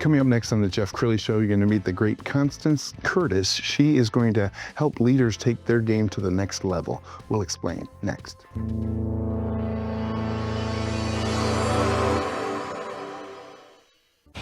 Coming up next on the Jeff Crilley Show, you're going to meet the great Constance Curtis. She is going to help leaders take their game to the next level. We'll explain next.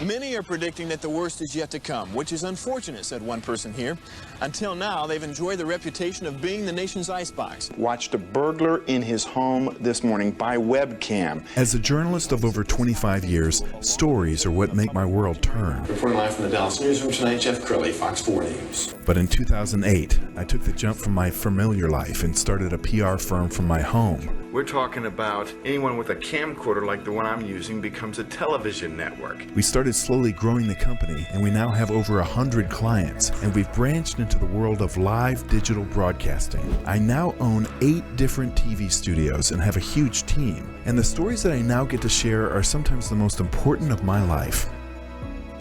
Many are predicting that the worst is yet to come, which is unfortunate, said one person here. Until now, they've enjoyed the reputation of being the nation's icebox. Watched a burglar in his home this morning by webcam. As a journalist of over 25 years, stories are what make my world turn. Reporting live from the Dallas newsroom tonight, Jeff Crilley, Fox 4 News. But in 2008, I took the jump from my familiar life and started a PR firm from my home. We're talking about anyone with a camcorder like the one I'm using becomes a television network. We started slowly growing the company, and we now have over 100 clients, and we've branched into the world of live digital broadcasting. I now own 8 different TV studios and have a huge team, and the stories that I now get to share are sometimes the most important of my life.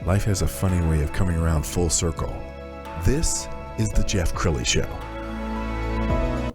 Life has a funny way of coming around full circle. This is the Jeff Crilley Show.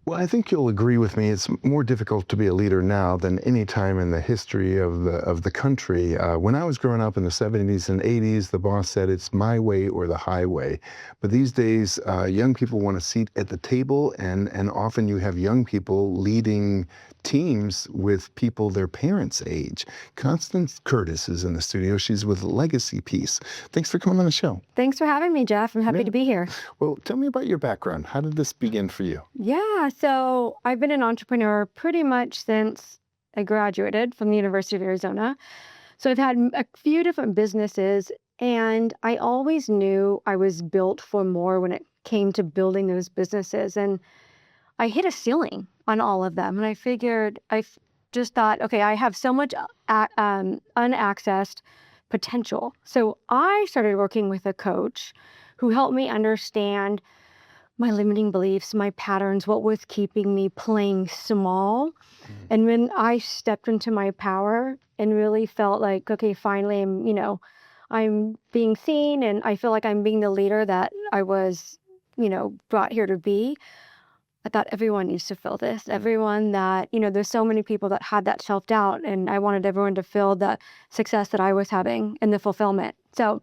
Well, I think you'll agree with me. It's more difficult to be a leader now than any time in the history of the country. When I was growing up in the 70s and 80s, the boss said it's my way or the highway. But these days, young people want a seat at the table, and often you have young people leading teams with people their parents' age. Constance Curtis is in the studio. She's with Legacy Peace. Thanks for coming on the show. Thanks for having me, Jeff. I'm happy to be here. Well, tell me about your background. How did this begin for you? Yeah, so I've been an entrepreneur pretty much since I graduated from the University of Arizona. So I've had a few different businesses, and I always knew I was built for more when it came to building those businesses. And I hit a ceiling on all of them. And I figured, just thought, okay, I have so much unaccessed potential. So I started working with a coach who helped me understand my limiting beliefs, my patterns, what was keeping me playing small. And when I stepped into my power and really felt like, okay, finally I'm being seen, and I feel like I'm being the leader that I was, brought here to be. I thought everyone needs to feel this. Everyone that, there's so many people that had that self-doubt, and I wanted everyone to feel the success that I was having and the fulfillment. So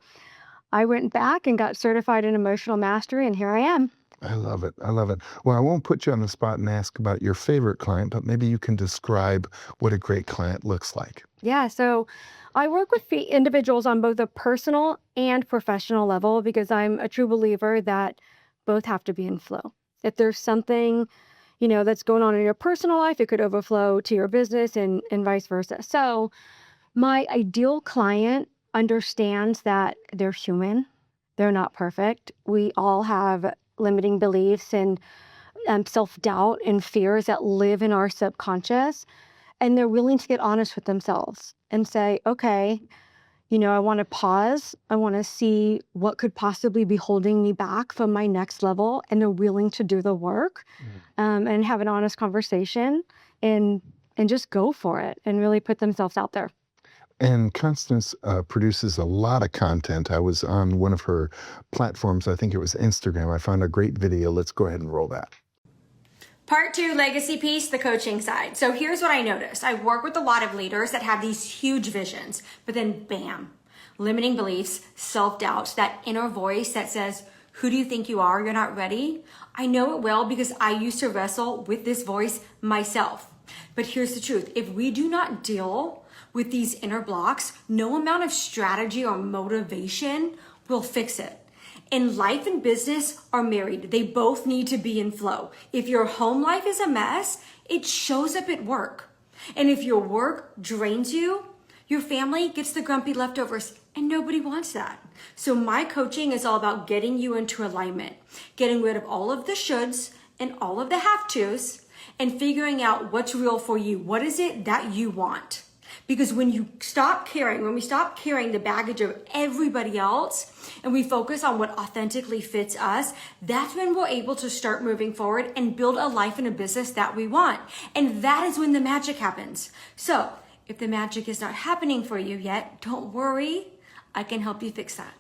I went back and got certified in emotional mastery, and here I am. I love it. I love it. Well, I won't put you on the spot and ask about your favorite client, but maybe you can describe what a great client looks like. Yeah, so I work with individuals on both a personal and professional level because I'm a true believer that both have to be in flow. If there's something, that's going on in your personal life, it could overflow to your business and vice versa. So my ideal client understands that they're human. They're not perfect. We all have limiting beliefs and self-doubt and fears that live in our subconscious. And they're willing to get honest with themselves and say, okay, I want to pause. I want to see what could possibly be holding me back from my next level. And they're willing to do the work and have an honest conversation and just go for it and really put themselves out there. And Constance produces a lot of content. I was on one of her platforms. I think it was Instagram. I found a great video. Let's go ahead and roll that. Part 2, Legacy Piece, the coaching side. So here's what I noticed. I work with a lot of leaders that have these huge visions, but then bam, limiting beliefs, self-doubts, that inner voice that says, who do you think you are? You're not ready. I know it well because I used to wrestle with this voice myself. But here's the truth. If we do not deal with these inner blocks, no amount of strategy or motivation will fix it. And life and business are married. They both need to be in flow. If your home life is a mess, it shows up at work. And if your work drains you, your family gets the grumpy leftovers, and nobody wants that. So my coaching is all about getting you into alignment, getting rid of all of the shoulds and all of the have-tos, and figuring out what's real for you. What is it that you want? Because when we stop carrying the baggage of everybody else and we focus on what authentically fits us, that's when we're able to start moving forward and build a life and a business that we want. And that is when the magic happens. So if the magic is not happening for you yet, don't worry. I can help you fix that.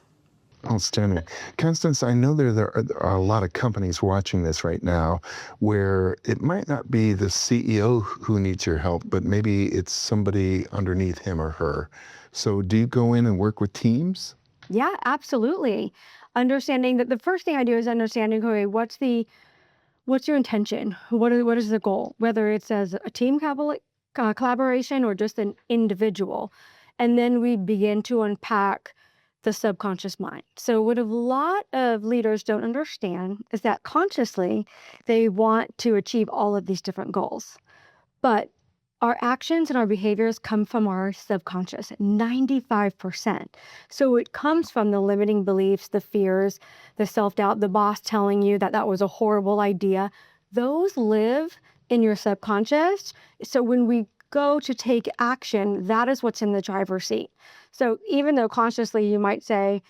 Outstanding. Constance, I know there are a lot of companies watching this right now where it might not be the CEO who needs your help, but maybe it's somebody underneath him or her. So do you go in and work with teams? Yeah, absolutely. Understanding that the first thing I do is understanding, okay, what's your intention? What is the goal? Whether it's as a team collaboration or just an individual. And then we begin to unpack the subconscious mind. So what a lot of leaders don't understand is that consciously they want to achieve all of these different goals. But our actions and our behaviors come from our subconscious, 95%. So it comes from the limiting beliefs, the fears, the self doubt, the boss telling you that that was a horrible idea. Those live in your subconscious. So when we go to take action, that is what's in the driver's seat. So even though consciously you might say,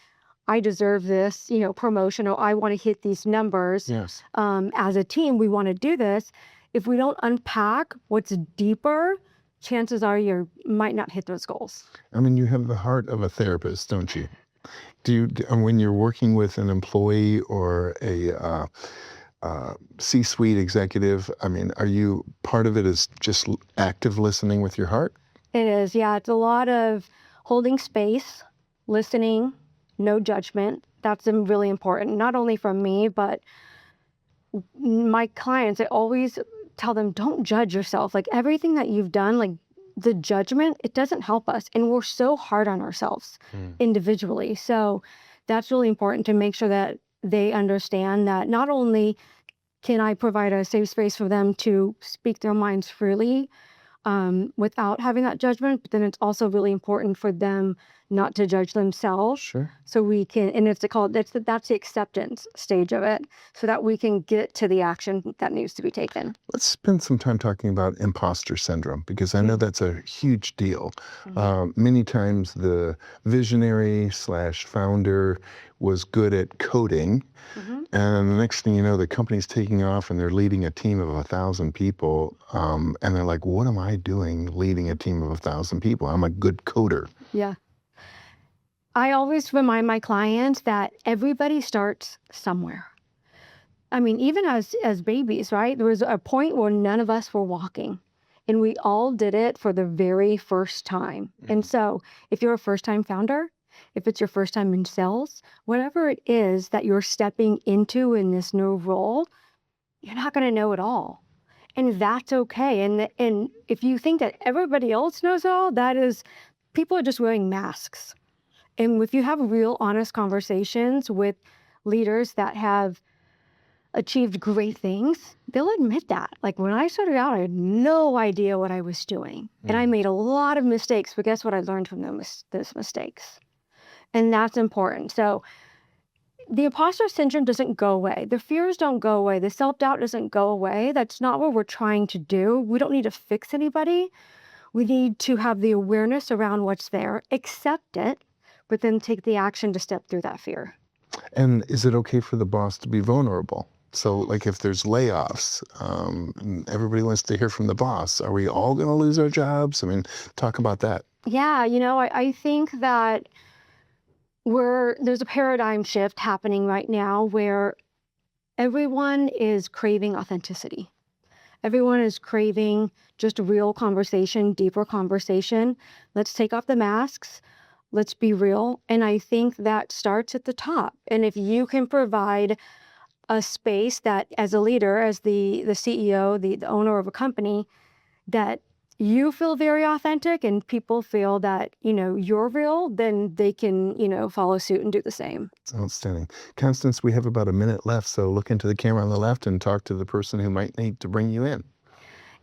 I deserve this, promotion, or I want to hit these numbers. Yes. As a team, we want to do this. If we don't unpack what's deeper, chances are you might not hit those goals. I mean, you have the heart of a therapist, don't you? When you're working with an employee or a C-suite executive, I mean, are you part of it is just active listening with your heart? It is, yeah. It's a lot of holding space, listening, no judgment. That's really important, not only from me, but my clients. I always tell them, don't judge yourself. Like everything that you've done, like the judgment, it doesn't help us. And we're so hard on ourselves individually. So that's really important to make sure that they understand that not only can I provide a safe space for them to speak their minds freely without having that judgment, but then it's also really important for them not to judge themselves. Sure. So we can, and that's the acceptance stage of it, so that we can get to the action that needs to be taken. Let's spend some time talking about imposter syndrome, because I know that's a huge deal. Many times the visionary / founder was good at coding, and the next thing you know, the company's taking off and they're leading a team of 1,000 people, and they're like, what am I doing leading a team of 1,000 people? I'm a good coder. Yeah. I always remind my clients that everybody starts somewhere. I mean, even as babies, right? There was a point where none of us were walking, and we all did it for the very first time. And so if you're a first-time founder, if it's your first time in sales, whatever it is that you're stepping into in this new role, you're not going to know it all. And that's okay. And if you think that everybody else knows it all, that is, people are just wearing masks. And if you have real honest conversations with leaders that have achieved great things, they'll admit that. Like when I started out, I had no idea what I was doing. And I made a lot of mistakes, but guess what? I learned from those mistakes. And that's important. So the imposter syndrome doesn't go away. The fears don't go away. The self-doubt doesn't go away. That's not what we're trying to do. We don't need to fix anybody. We need to have the awareness around what's there, accept it, but then take the action to step through that fear. And is it okay for the boss to be vulnerable? So like if there's layoffs, and everybody wants to hear from the boss, are we all going to lose our jobs? I mean, talk about that. Yeah, I think that there's a paradigm shift happening right now where everyone is craving authenticity. Everyone is craving just real conversation, deeper conversation. Let's take off the masks. Let's be real. And I think that starts at the top. And if you can provide a space that as a leader, as the CEO, the owner of a company, that you feel very authentic and people feel that, you're real, then they can, follow suit and do the same. Outstanding. Constance, we have about a minute left, so look into the camera on the left and talk to the person who might need to bring you in.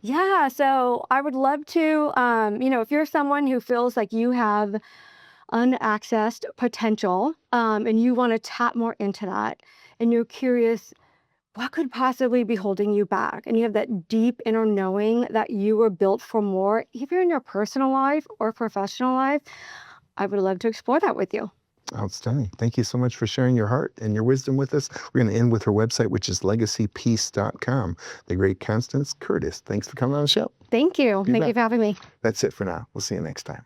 Yeah, so I would love to, if you're someone who feels like you have unaccessed potential and you want to tap more into that, and you're curious, what could possibly be holding you back? And you have that deep inner knowing that you were built for more, either in your personal life or professional life, I would love to explore that with you. Outstanding. Thank you so much for sharing your heart and your wisdom with us. We're going to end with her website, which is legacypeace.com. The great Constance Curtis. Thanks for coming on the show. Thank you. You Thank bet. you for having me. That's it for now. We'll see you next time.